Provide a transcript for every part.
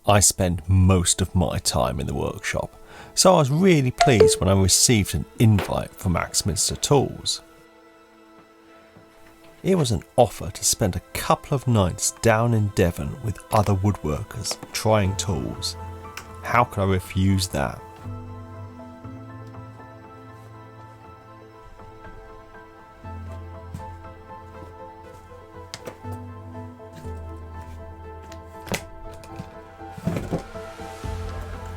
I spend most of my time in the workshop, so I was really pleased when I received an invite from Axminster Tools. It was an offer to spend a couple of nights down in Devon with other woodworkers trying tools. How could I refuse that?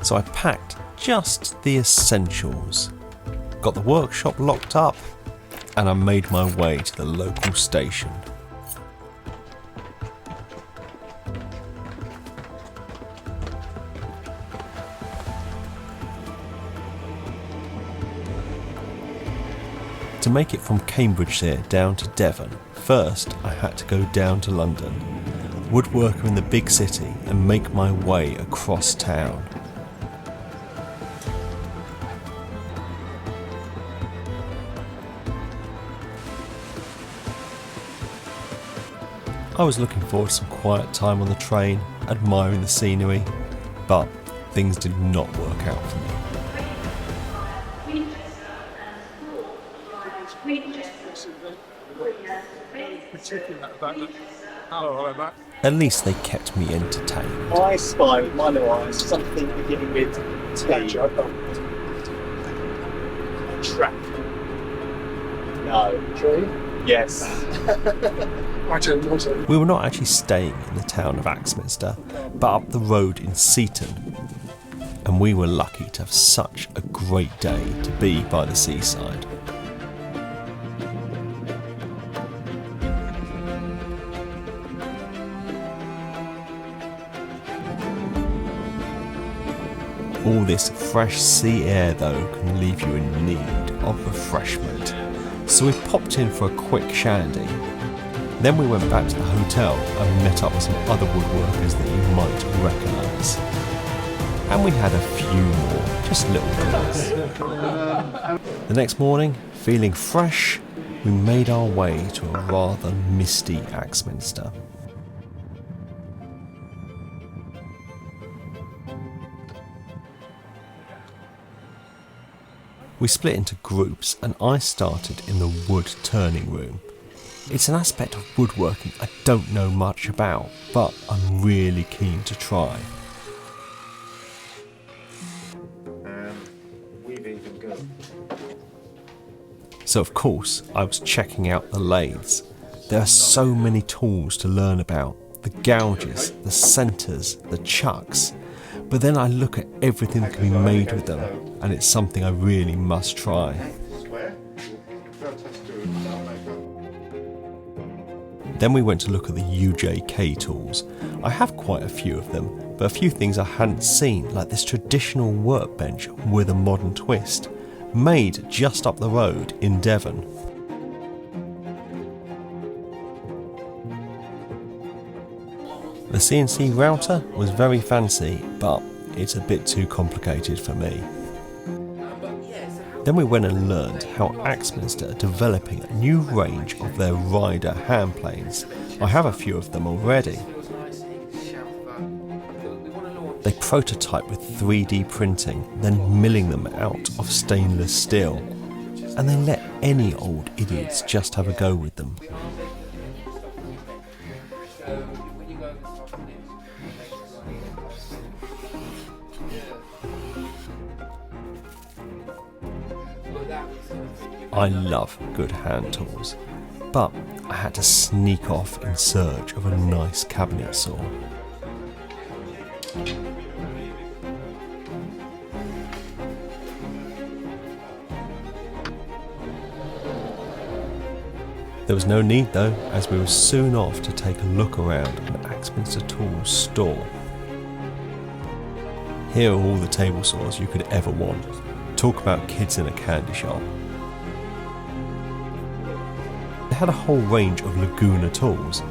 So I packed just the essentials, got the workshop locked up, and I made my way to the local station. To make it from Cambridgeshire down to Devon, first I had to go down to London, woodworker in the big city, and make my way across town. I was looking forward to some quiet time on the train, admiring the scenery, but things did not work out for me. At least they kept me entertained. I spy with my little eyes something beginning with T. Track. No. Tree? Yes. We were not actually staying in the town of Axminster, but up the road in Seaton, and we were lucky to have such a great day to be by the seaside. All this fresh sea air though can leave you in need of refreshment, so we popped in for a quick shandy. Then we went back to the hotel and met up with some other woodworkers that you might recognise. And we had a few more, just little things. The next morning, feeling fresh, we made our way to a rather misty Axminster. We split into groups and I started in the wood turning room. It's an aspect of woodworking I don't know much about, but I'm really keen to try. So of course I was checking out the lathes. There are so many tools to learn about, the gouges, the centres, the chucks, but then I look at everything that can be made with them and it's something I really must try. Then we went to look at the UJK tools. I have quite a few of them, but a few things I hadn't seen, like this traditional workbench with a modern twist, made just up the road in Devon. The CNC router was very fancy, but it's a bit too complicated for me. Then we went and learned how Axminster are developing a new range of their rider hand planes. I have a few of them already. They prototype with 3D printing, then milling them out of stainless steel. And they let any old idiots just have a go with them. I love good hand tools, but I had to sneak off in search of a nice cabinet saw. There was no need though, as we were soon off to take a look around an Axminster Tools store. Here are all the table saws you could ever want. Talk about kids in a candy shop. They had a whole range of Laguna tools.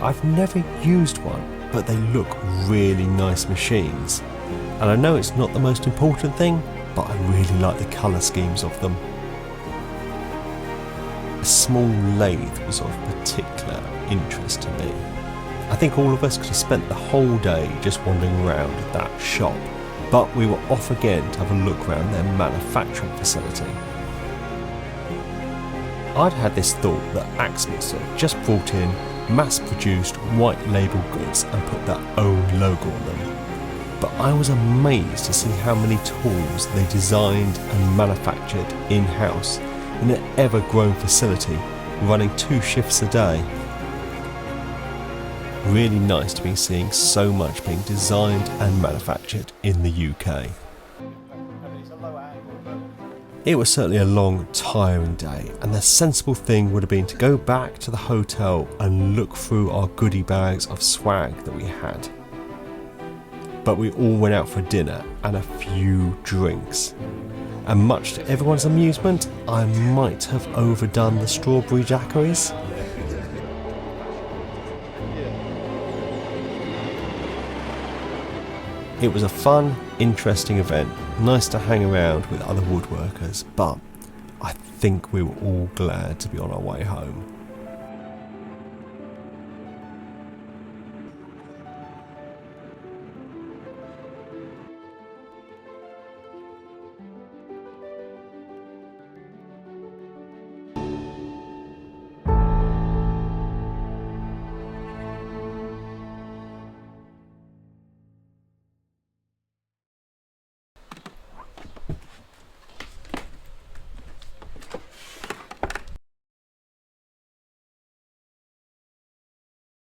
I've never used one, but they look really nice machines. And I know it's not the most important thing, but I really like the colour schemes of them. A small lathe was of particular interest to me. I think all of us could have spent the whole day just wandering around that shop, but we were off again to have a look around their manufacturing facility. I'd had this thought that Axminster just brought in mass-produced white label goods and put their own logo on them. But I was amazed to see how many tools they designed and manufactured in-house in an ever-growing facility running 2 shifts a day. Really nice to be seeing so much being designed and manufactured in the UK. It was certainly a long, tiring day, and the sensible thing would have been to go back to the hotel and look through our goodie bags of swag that we had. But we all went out for dinner and a few drinks. And much to everyone's amusement, I might have overdone the strawberry daiquiris. It was a fun, interesting event, nice to hang around with other woodworkers, but I think we were all glad to be on our way home.